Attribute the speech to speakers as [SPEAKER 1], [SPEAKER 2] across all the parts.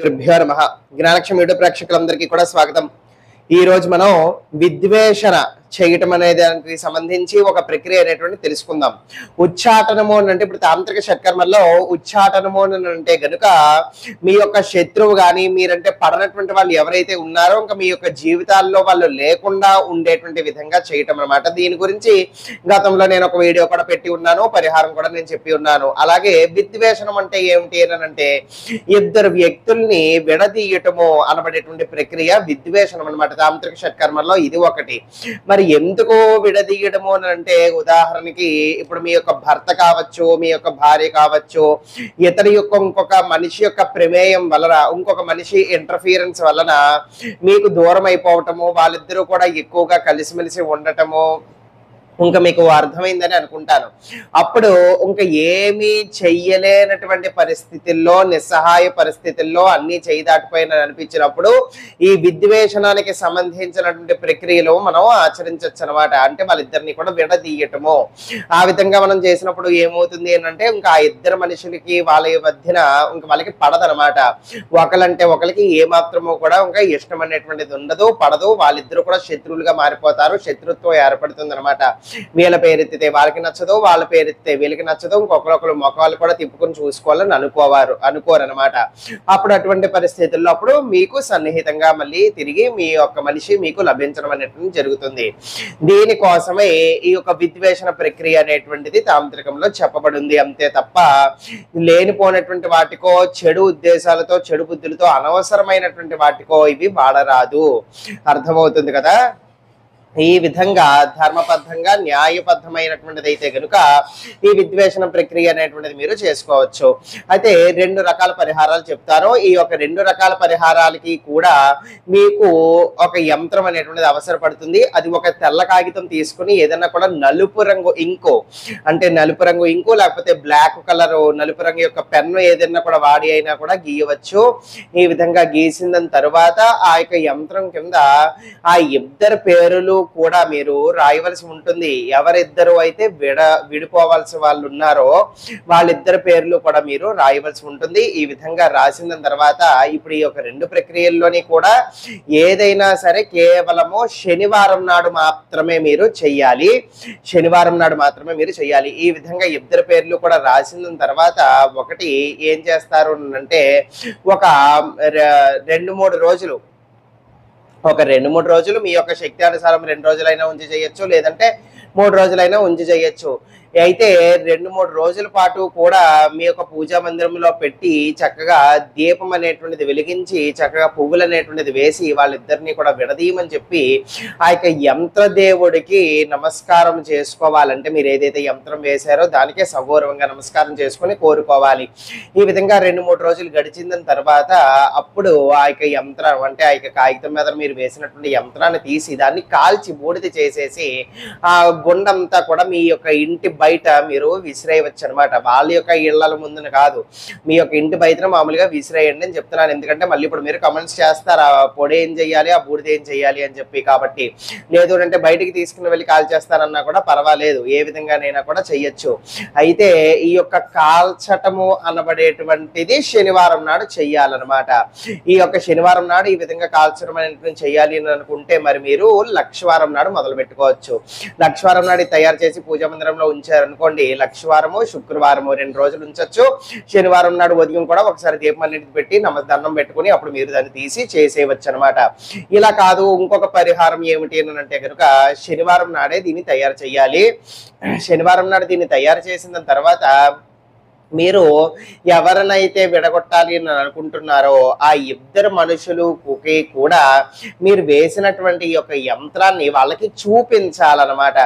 [SPEAKER 1] గురుభ్యో నమః. జ్ఞానలక్ష్మి యూట్యూబ్ ప్రేక్షకులందరికీ కూడా స్వాగతం. ఈ రోజు మనం విద్వేషణ చేయటం అనే దానికి సంబంధించి ఒక ప్రక్రియ అనేటువంటి తెలుసుకుందాం. ఉచ్చాటనము అని అంటే ఇప్పుడు తాంత్రిక షట్కర్మల్లో ఉచ్చాటనము అని అంటే గనుక మీ యొక్క శత్రువు కానీ మీరంటే పడనటువంటి వాళ్ళు ఎవరైతే ఉన్నారో ఇంకా మీ యొక్క జీవితాల్లో వాళ్ళు లేకుండా ఉండేటువంటి విధంగా చేయటం అనమాట. దీని గురించి గతంలో నేను ఒక వీడియో కూడా పెట్టి ఉన్నాను, పరిహారం కూడా నేను చెప్పి ఉన్నాను. అలాగే విద్వేషణం అంటే ఏమిటి అని అంటే ఇద్దరు వ్యక్తుల్ని విడదీయటము అనబడేటువంటి ప్రక్రియ విద్వేషణం అనమాట. తాంత్రిక షట్కర్మల్లో ఇది ఒకటి. మరి ఎందుకు విడదీయడము అని అంటే ఉదాహరణకి ఇప్పుడు మీ యొక్క భర్త కావచ్చు, మీ యొక్క భార్య కావచ్చు, ఇతని యొక్క ఇంకొక మనిషి యొక్క ప్రమేయం వలన, ఇంకొక మనిషి ఇంటర్ఫియరెన్స్ వలన మీకు దూరం అయిపోవటము, వాళ్ళిద్దరూ కూడా ఎక్కువగా కలిసిమెలిసి ఉండటము ఇంకా మీకు అర్థమైందని అనుకుంటాను. అప్పుడు ఇంకా ఏమీ చెయ్యలేనటువంటి పరిస్థితుల్లో, నిస్సహాయ పరిస్థితుల్లో అన్ని చేయి దాటిపోయిన అనిపించినప్పుడు ఈ విద్వేషణానికి సంబంధించినటువంటి ప్రక్రియలు మనం ఆచరించవచ్చు అనమాట. అంటే వాళ్ళిద్దరిని కూడా విడదీయటము. ఆ విధంగా మనం చేసినప్పుడు ఏమవుతుంది అంటే ఇంకా ఆ ఇద్దరు మనుషులకి వాళ్ళ మధ్యన ఇంకా వాళ్ళకి పడదనమాట. ఒకలంటే ఒకరికి ఏమాత్రము కూడా ఇంకా ఇష్టం అనేటువంటిది ఉండదు, పడదు. వాళ్ళిద్దరూ కూడా శత్రువులుగా మారిపోతారు, శత్రుత్వం ఏర్పడుతుంది అనమాట. వీళ్ళ పేరెత్తితే వాళ్ళకి నచ్చదు, వాళ్ళ పేరెత్తితే వీళ్ళకి నచ్చదు. ఇంకొకరు మొఖాలు కూడా తిప్పుకొని చూసుకోవాలని అనుకోరనమాట. అప్పుడు అటువంటి పరిస్థితుల్లో అప్పుడు మీకు సన్నిహితంగా మళ్ళీ తిరిగి మీ యొక్క మనిషి మీకు లభించడం అనేటువంటి జరుగుతుంది. దీనికోసమే ఈ యొక్క విద్వేషణ ప్రక్రియ అనేటువంటిది తాంత్రికంలో చెప్పబడింది. అంతే తప్ప లేనిపోయినటువంటి వాటికో, చెడు ఉద్దేశాలతో, చెడు బుద్ధులతో, అనవసరమైనటువంటి వాటికో ఇవి వాడరాదు. అర్థమవుతుంది కదా. ఈ విధంగా ధర్మబద్ధంగా న్యాయబద్ధమైనటువంటిది అయితే కనుక ఈ విద్వేషణ ప్రక్రియ అనేటువంటిది మీరు చేసుకోవచ్చు. అయితే 2 రకాల పరిహారాలు చెప్తారు. ఈ యొక్క 2 రకాల పరిహారాలకి కూడా మీకు ఒక యంత్రం అనేటువంటిది అవసరపడుతుంది. అది ఒక తెల్ల కాగితం తీసుకుని ఏదైనా కూడా నలుపు రంగు ఇంకు, అంటే నలుపు రంగు ఇంకు లేకపోతే బ్లాక్ కలర్ నలుపు రంగు యొక్క పెన్ను ఏదైనా కూడా వాడి అయినా కూడా గీయవచ్చు. ఈ విధంగా గీసిన తర్వాత ఆ యొక్క యంత్రం కింద ఆ ఇద్దరు పేరులు కూడా మీరు రాయవలసి ఉంటుంది. ఎవరిద్దరు అయితే విడిపోవాల్సిన వాళ్ళు ఉన్నారో వాళ్ళిద్దరు పేర్లు కూడా మీరు రాయవలసి ఉంటుంది. ఈ విధంగా రాసిన తర్వాత ఇప్పుడు ఈ యొక్క 2 ప్రక్రియల్లోని కూడా ఏదైనా సరే కేవలము శనివారం నాడు మాత్రమే మీరు చెయ్యాలి. శనివారం నాడు మాత్రమే మీరు చెయ్యాలి. ఈ విధంగా ఇద్దరు పేర్లు కూడా రాసిన తర్వాత ఒకటి ఏం చేస్తారు అంటే ఒక 2-3 రోజులు, ఒక 2-3 రోజులు మీ యొక్క శక్తి అనుసారం 2 రోజులైనా ఉంచి చేయొచ్చు, లేదంటే 3 రోజులైనా ఉంచి చేయొచ్చు. అయితే 2-3 రోజుల పాటు కూడా మీ యొక్క పూజా మందిరంలో పెట్టి చక్కగా దీపం అనేటువంటిది వెలిగించి చక్కగా పువ్వులు అనేటువంటిది వేసి వాళ్ళిద్దరిని కూడా విడదీయమని చెప్పి ఆ యొక్క యంత్రదేవుడికి నమస్కారం చేసుకోవాలంటే మీరు ఏదైతే యంత్రం వేశారో దానికే సగౌరవంగా నమస్కారం చేసుకొని కోరుకోవాలి. ఈ విధంగా 2-3 రోజులు గడిచిన తర్వాత అప్పుడు ఆ యొక్క యంత్రం అంటే ఆ యొక్క కాగితం మీద మీరు వేసినటువంటి యంత్రాన్ని తీసి దాన్ని కాల్చి బూడిద చేసేసి ఆ గుండంతా కూడా మీ యొక్క ఇంటి బయట మీరు విసిరేయవచ్చు అనమాట. వాళ్ళ యొక్క ఇళ్ల ముందున కాదు, మీ యొక్క ఇంటి బయట మామూలుగా విసిరేయండి అని చెప్తున్నాను. ఎందుకంటే మళ్ళీ ఇప్పుడు మీరు కమెంట్స్ చేస్తారు ఆ పొడి ఏం చెయ్యాలి, ఆ బూడిద ఏం చెయ్యాలి అని చెప్పి. కాబట్టి లేదు అంటే బయటికి తీసుకుని వెళ్ళి కాల్ చేస్తానన్నా కూడా పర్వాలేదు, ఏ విధంగానైనా కూడా చెయ్యొచ్చు. అయితే ఈ యొక్క కాల్చటము అనబడేటువంటిది శనివారం నాడు చెయ్యాలన్నమాట. ఈ యొక్క శనివారం నాడు ఈ విధంగా కాల్చడం అనేటువంటి చెయ్యాలి అని అనుకుంటే మరి మీరు లక్షవారం నాడు మొదలు పెట్టుకోవచ్చు. లక్షవారం నాడు తయారు చేసి పూజా మందిరంలో ఉంచారనుకోండి, లక్షవారము శుక్రవారము 2 రోజులు ఉంచొచ్చు. శనివారం నాడు ఉదయం కూడా ఒకసారి దీపం అన్నిటికి పెట్టి దండం పెట్టుకుని అప్పుడు మీరు దాన్ని తీసి చేసేయవచ్చు అనమాట. ఇలా కాదు ఇంకొక పరిహారం ఏమిటి అని అంటే కనుక శనివారం నాడే దీన్ని తయారు చేయాలి. శనివారం నాడు దీన్ని తయారు చేసిన తర్వాత మీరు ఎవరినైతే విడగొట్టాలి అని అనుకుంటున్నారో ఆ ఇద్దరు మనుషులకి కూడా మీరు వేసినటువంటి ఈ యొక్క యంత్రాన్ని వాళ్ళకి చూపించాలన్నమాట.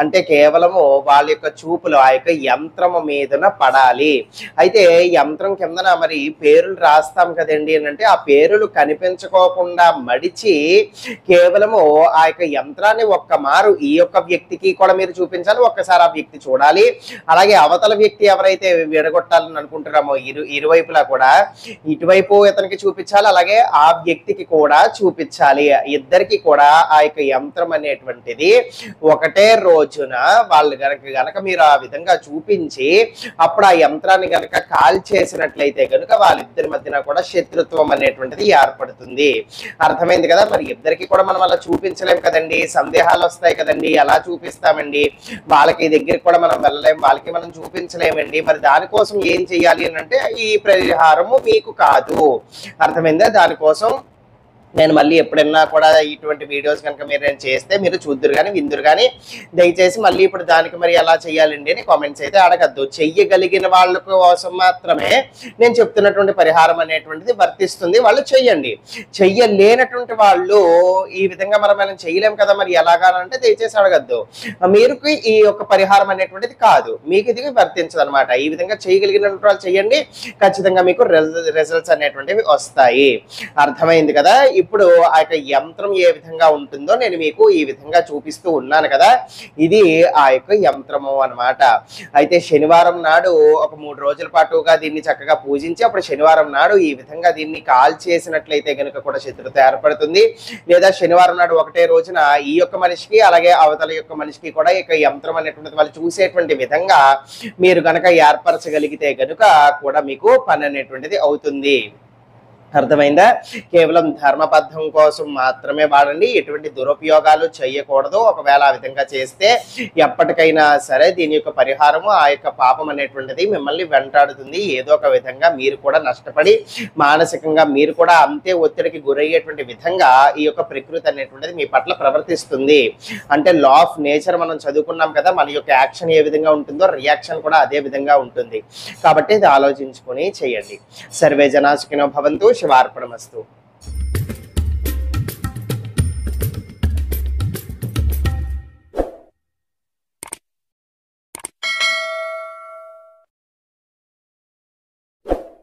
[SPEAKER 1] అంటే కేవలము వాళ్ళ యొక్క చూపులు ఆ యొక్క యంత్రము మీదన పడాలి. అయితే యంత్రం కిందన మరి పేర్లు రాస్తాం కదండి అని అంటే ఆ పేర్లు కనిపించుకోకుండా మడిచి కేవలము ఆ యొక్క యంత్రాన్ని ఒక్క మారు ఈ యొక్క వ్యక్తికి కూడా మీరు చూపించాలి, ఒక్కసారి ఆ వ్యక్తి చూడాలి. అలాగే అవతల వ్యక్తి ఎవరైతే విడగొట్టాలని అనుకుంటున్నామో ఇరువైపులా కూడా ఇటువైపు ఇతనికి చూపించాలి, అలాగే ఆ వ్యక్తికి కూడా చూపించాలి. ఇద్దరికి కూడా ఆ యొక్క యంత్రం అనేటువంటిది ఒకటే రోజున వాళ్ళు గనక మీరు ఆ విధంగా చూపించి అప్పుడు ఆ యంత్రాన్ని గనక కాల్ చేసినట్లయితే కనుక వాళ్ళిద్దరి మధ్యన కూడా శత్రుత్వం అనేటువంటిది ఏర్పడుతుంది. అర్థమైంది కదా. మరి ఇద్దరికి కూడా మనం అలా చూపించలేం కదండి, సందేహాలు వస్తాయి కదండి. ఎలా చూపిస్తామండి, వాళ్ళకి దగ్గరికి కూడా మనం వెళ్ళలేం, వాళ్ళకి మనం చూపించలేమండి. మరి దానికోసం ఏం చెయ్యాలి అని అంటే ఈ పరిహారము మీకు కాదు. అర్థమైందా. దానికోసం నేను మళ్ళీ ఎప్పుడైనా కూడా ఇటువంటి వీడియోస్ కనుక మీరు నేను చేస్తే మీరు చూద్దురు కానీ విందురు కానీ దయచేసి మళ్ళీ ఇప్పుడు దానికి మరి ఎలా చేయాలండి అని కామెంట్స్ అయితే అడగద్దు. చెయ్యగలిగిన వాళ్ళ కోసం మాత్రమే నేను చెప్తున్నటువంటి పరిహారం అనేటువంటిది వర్తిస్తుంది. వాళ్ళు చెయ్యండి. చెయ్యలేనటువంటి వాళ్ళు ఈ విధంగా మనం చేయలేం కదా, మరి ఎలాగానంటే దయచేసి అడగద్దు. మీరు ఈ యొక్క పరిహారం అనేటువంటిది కాదు, మీకు ఇది వర్తించదు అనమాట. ఈ విధంగా చేయగలిగినటువంటి వాళ్ళు చెయ్యండి, ఖచ్చితంగా మీకు రిజల్ట్స్ అనేటువంటివి వస్తాయి. అర్థమైంది కదా. ఇప్పుడు ఆ యొక్క యంత్రం ఏ విధంగా ఉంటుందో నేను మీకు ఈ విధంగా చూపిస్తూ ఉన్నాను కదా. ఇది ఆ యొక్క యంత్రము అన్నమాట. అయితే శనివారం నాడు ఒక 3 రోజుల పాటుగా దీన్ని చక్కగా పూజించి అప్పుడు శనివారం నాడు ఈ విధంగా దీన్ని కాల్ చేసినట్లయితే కనుక కూడా శత్రుత ఏర్పడుతుంది. లేదా శనివారం నాడు ఒకటే రోజున ఈ యొక్క మనిషికి అలాగే అవతల యొక్క మనిషికి కూడా ఈ యొక్క యంత్రం అనేటువంటిది వాళ్ళు చూసేటువంటి విధంగా మీరు గనక ఏర్పరచగలిగితే కనుక కూడా మీకు పని అనేటువంటిది అవుతుంది. అర్థమైందా. కేవలం ధర్మబద్ధం కోసం మాత్రమే వాడండి, ఎటువంటి దురుపయోగాలు చేయకూడదు. ఒకవేళ ఆ విధంగా చేస్తే ఎప్పటికైనా సరే దీని యొక్క పరిహారము ఆ యొక్క పాపం అనేటువంటిది మిమ్మల్ని వెంటాడుతుంది. ఏదో ఒక విధంగా మీరు కూడా నష్టపడి మానసికంగా మీరు కూడా అంతే ఒత్తిడికి గురయ్యేటువంటి విధంగా ఈ యొక్క ప్రకృతి అనేటువంటిది మీ పట్ల ప్రవర్తిస్తుంది. అంటే లా ఆఫ్ నేచర్ మనం చదువుకున్నాం కదా, మన యొక్క యాక్షన్ ఏ విధంగా ఉంటుందో రియాక్షన్ కూడా అదే విధంగా ఉంటుంది. కాబట్టి ఇది ఆలోచించుకొని చేయండి. సర్వే జనా సుఖినో భవంతు. శివార్పణమస్తు.